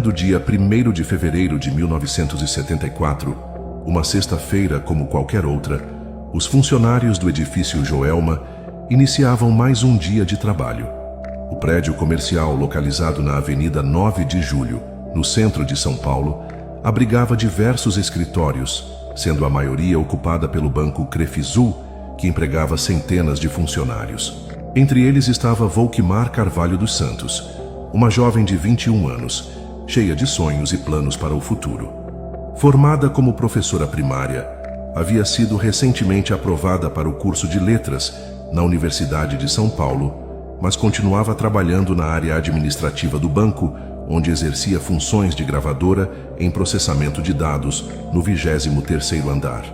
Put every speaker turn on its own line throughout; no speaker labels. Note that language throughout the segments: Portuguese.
manhã do dia 1º de fevereiro de 1974, uma sexta-feira como qualquer outra, os funcionários do edifício Joelma iniciavam mais um dia de trabalho. O prédio comercial localizado na Avenida 9 de Julho, no centro de São Paulo, abrigava diversos escritórios, sendo a maioria ocupada pelo banco Crefisul, que empregava centenas de funcionários. Entre eles estava Volquimar Carvalho dos Santos, uma jovem de 21 anos, cheia de sonhos e planos para o futuro. Formada como professora primária, havia sido recentemente aprovada para o curso de Letras na Universidade de São Paulo, mas continuava trabalhando na área administrativa do banco, onde exercia funções de gravadora em processamento de dados no 23º andar.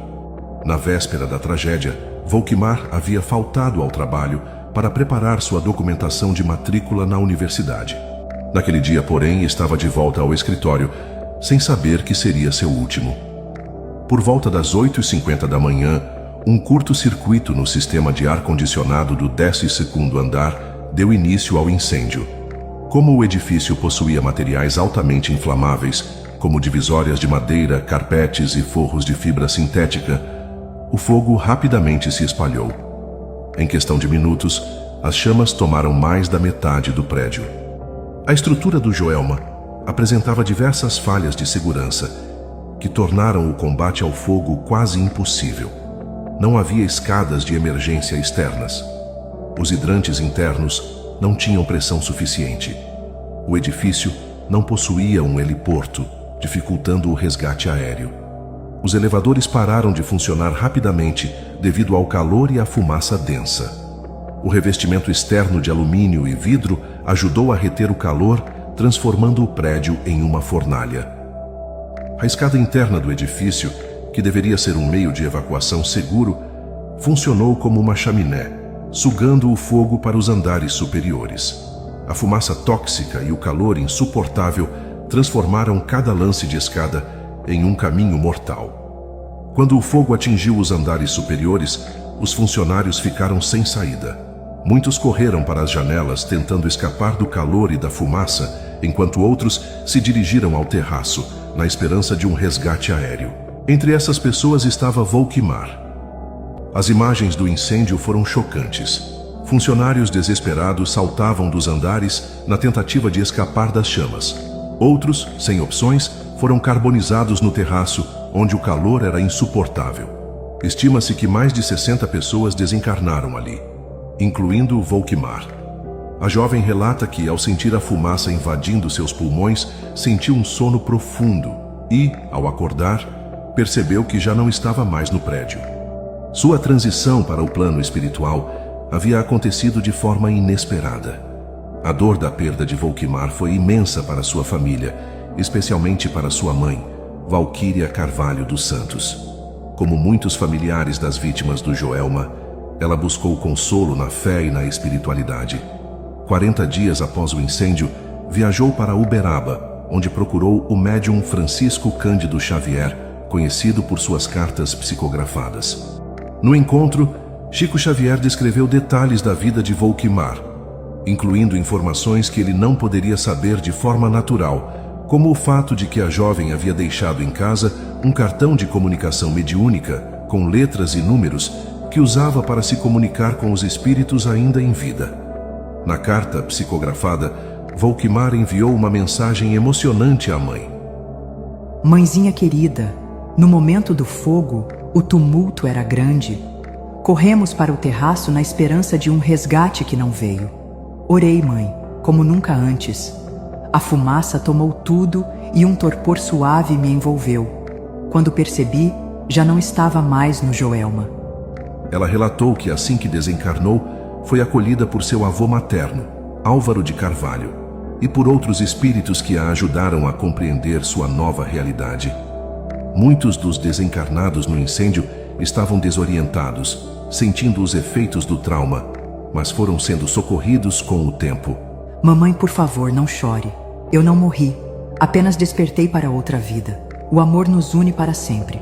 Na véspera da tragédia, Volquimar havia faltado ao trabalho para preparar sua documentação de matrícula na universidade. Naquele dia, porém, estava de volta ao escritório, sem saber que seria seu último. Por volta das 8h50 da manhã, um curto-circuito no sistema de ar-condicionado do 12º andar deu início ao incêndio. Como o edifício possuía materiais altamente inflamáveis, como divisórias de madeira, carpetes e forros de fibra sintética, o fogo rapidamente se espalhou. Em questão de minutos, as chamas tomaram mais da metade do prédio. A estrutura do Joelma apresentava diversas falhas de segurança, que tornaram o combate ao fogo quase impossível. Não havia escadas de emergência externas. Os hidrantes internos não tinham pressão suficiente. O edifício não possuía um heliporto, dificultando o resgate aéreo. Os elevadores pararam de funcionar rapidamente devido ao calor e à fumaça densa. O revestimento externo de alumínio e vidro ajudou a reter o calor, transformando o prédio em uma fornalha. A escada interna do edifício, que deveria ser um meio de evacuação seguro, funcionou como uma chaminé, sugando o fogo para os andares superiores. A fumaça tóxica e o calor insuportável transformaram cada lance de escada em um caminho mortal. Quando o fogo atingiu os andares superiores, os funcionários ficaram sem saída. Muitos correram para as janelas tentando escapar do calor e da fumaça, enquanto outros se dirigiram ao terraço, na esperança de um resgate aéreo. Entre essas pessoas estava Volquimar. As imagens do incêndio foram chocantes. Funcionários desesperados saltavam dos andares na tentativa de escapar das chamas. Outros, sem opções, foram carbonizados no terraço, onde o calor era insuportável. Estima-se que mais de 60 pessoas desencarnaram ali, incluindo Volquimar. A jovem relata que, ao sentir a fumaça invadindo seus pulmões, sentiu um sono profundo e, ao acordar, percebeu que já não estava mais no prédio. Sua transição para o plano espiritual havia acontecido de forma inesperada. A dor da perda de Volquimar foi imensa para sua família, especialmente para sua mãe, Valquíria Carvalho dos Santos. Como muitos familiares das vítimas do Joelma, ela buscou consolo na fé e na espiritualidade. 40 dias após o incêndio, viajou para Uberaba, onde procurou o médium Francisco Cândido Xavier, conhecido por suas cartas psicografadas. No encontro, Chico Xavier descreveu detalhes da vida de Volquimar, incluindo informações que ele não poderia saber de forma natural, como o fato de que a jovem havia deixado em casa um cartão de comunicação mediúnica com letras e números que usava para se comunicar com os espíritos ainda em vida. Na carta psicografada, Volquimar enviou uma mensagem emocionante à mãe.
Mãezinha querida, no momento do fogo, o tumulto era grande. Corremos para o terraço na esperança de um resgate que não veio. Orei, mãe, como nunca antes. A fumaça tomou tudo e um torpor suave me envolveu. Quando percebi, já não estava mais no Joelma.
Ela relatou que assim que desencarnou, foi acolhida por seu avô materno, Álvaro de Carvalho, e por outros espíritos que a ajudaram a compreender sua nova realidade. Muitos dos desencarnados no incêndio estavam desorientados, sentindo os efeitos do trauma, mas foram sendo socorridos com o tempo.
Mamãe, por favor, não chore. Eu não morri, apenas despertei para outra vida. O amor nos une para sempre.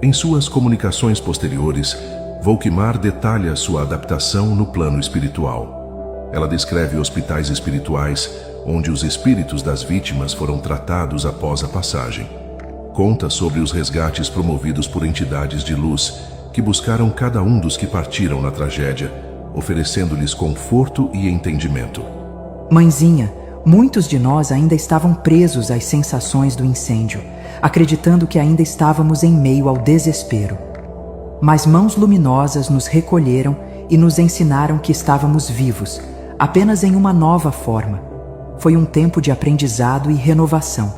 Em suas comunicações posteriores, Volquimar detalha sua adaptação no plano espiritual. Ela descreve hospitais espirituais, onde os espíritos das vítimas foram tratados após a passagem. Conta sobre os resgates promovidos por entidades de luz que buscaram cada um dos que partiram na tragédia, oferecendo-lhes conforto e entendimento.
Mãezinha, muitos de nós ainda estavam presos às sensações do incêndio, acreditando que ainda estávamos em meio ao desespero. Mas mãos luminosas nos recolheram e nos ensinaram que estávamos vivos, apenas em uma nova forma. Foi um tempo de aprendizado e renovação.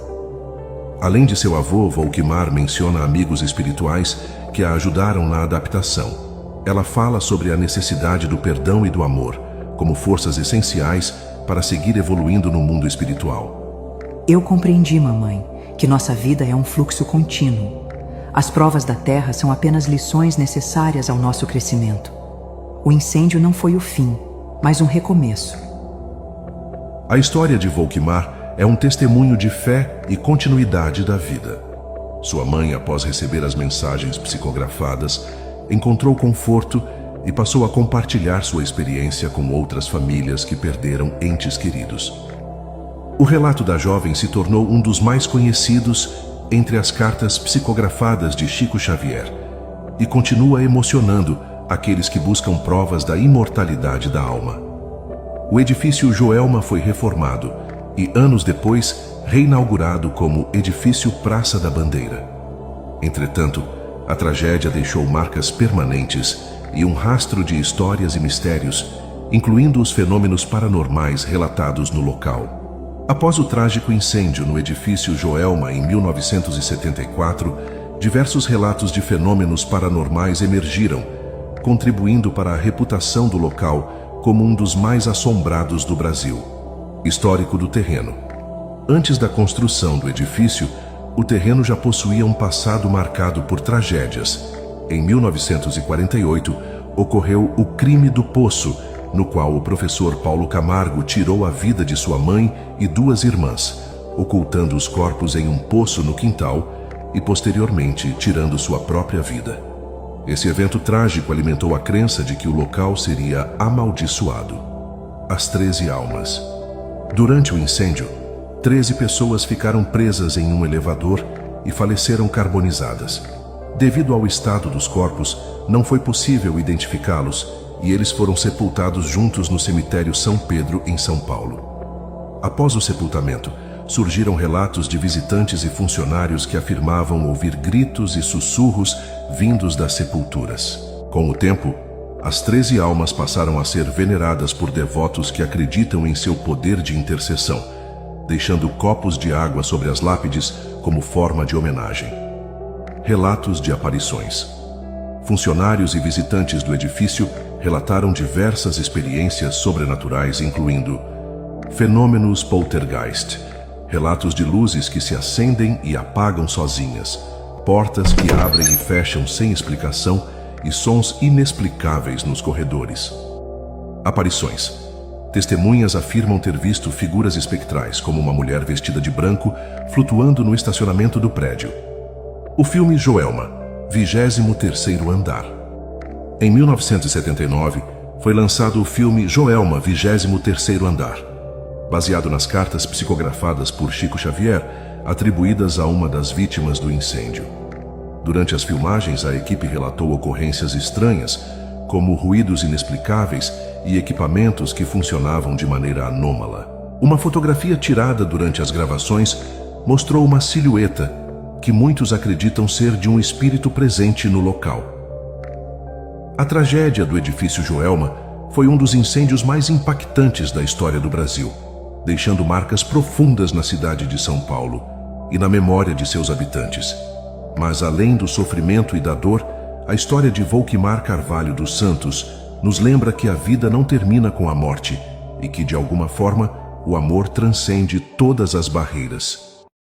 Além de seu avô, Volkmar menciona amigos espirituais que a ajudaram na adaptação. Ela fala sobre a necessidade do perdão e do amor como forças essenciais para seguir evoluindo no mundo espiritual.
Eu compreendi, mamãe, que nossa vida é um fluxo contínuo. As provas da Terra são apenas lições necessárias ao nosso crescimento. O incêndio não foi o fim, mas um recomeço.
A história de Volkmar é um testemunho de fé e continuidade da vida. Sua mãe, após receber as mensagens psicografadas, encontrou conforto e passou a compartilhar sua experiência com outras famílias que perderam entes queridos. O relato da jovem se tornou um dos mais conhecidos entre as cartas psicografadas de Chico Xavier e continua emocionando aqueles que buscam provas da imortalidade da alma. O edifício Joelma foi reformado e, anos depois, reinaugurado como Edifício Praça da Bandeira. Entretanto, a tragédia deixou marcas permanentes e um rastro de histórias e mistérios, incluindo os fenômenos paranormais relatados no local. Após o trágico incêndio no edifício Joelma em 1974, diversos relatos de fenômenos paranormais emergiram, contribuindo para a reputação do local como um dos mais assombrados do Brasil. Histórico do terreno. Antes da construção do edifício, o terreno já possuía um passado marcado por tragédias. Em 1948, ocorreu o crime do Poço, no qual o professor Paulo Camargo tirou a vida de sua mãe e duas irmãs, ocultando os corpos em um poço no quintal e, posteriormente, tirando sua própria vida. Esse evento trágico alimentou a crença de que o local seria amaldiçoado. As 13 almas. Durante o incêndio, 13 pessoas ficaram presas em um elevador e faleceram carbonizadas. Devido ao estado dos corpos, não foi possível identificá-los e eles foram sepultados juntos no cemitério São Pedro, em São Paulo. Após o sepultamento, surgiram relatos de visitantes e funcionários que afirmavam ouvir gritos e sussurros vindos das sepulturas. Com o tempo, as 13 almas passaram a ser veneradas por devotos que acreditam em seu poder de intercessão, deixando copos de água sobre as lápides como forma de homenagem. Relatos de aparições. Funcionários e visitantes do edifício relataram diversas experiências sobrenaturais, incluindo fenômenos poltergeist, relatos de luzes que se acendem e apagam sozinhas, portas que abrem e fecham sem explicação e sons inexplicáveis nos corredores. Aparições. Testemunhas afirmam ter visto figuras espectrais, como uma mulher vestida de branco, flutuando no estacionamento do prédio. O filme Joelma, 23º Andar. Em 1979, foi lançado o filme Joelma, 23º Andar, baseado nas cartas psicografadas por Chico Xavier, atribuídas a uma das vítimas do incêndio. Durante as filmagens, a equipe relatou ocorrências estranhas, como ruídos inexplicáveis e equipamentos que funcionavam de maneira anômala. Uma fotografia tirada durante as gravações mostrou uma silhueta que muitos acreditam ser de um espírito presente no local. A tragédia do edifício Joelma foi um dos incêndios mais impactantes da história do Brasil, deixando marcas profundas na cidade de São Paulo e na memória de seus habitantes. Mas além do sofrimento e da dor, a história de Volkmar Carvalho dos Santos nos lembra que a vida não termina com a morte e que, de alguma forma, o amor transcende todas as barreiras.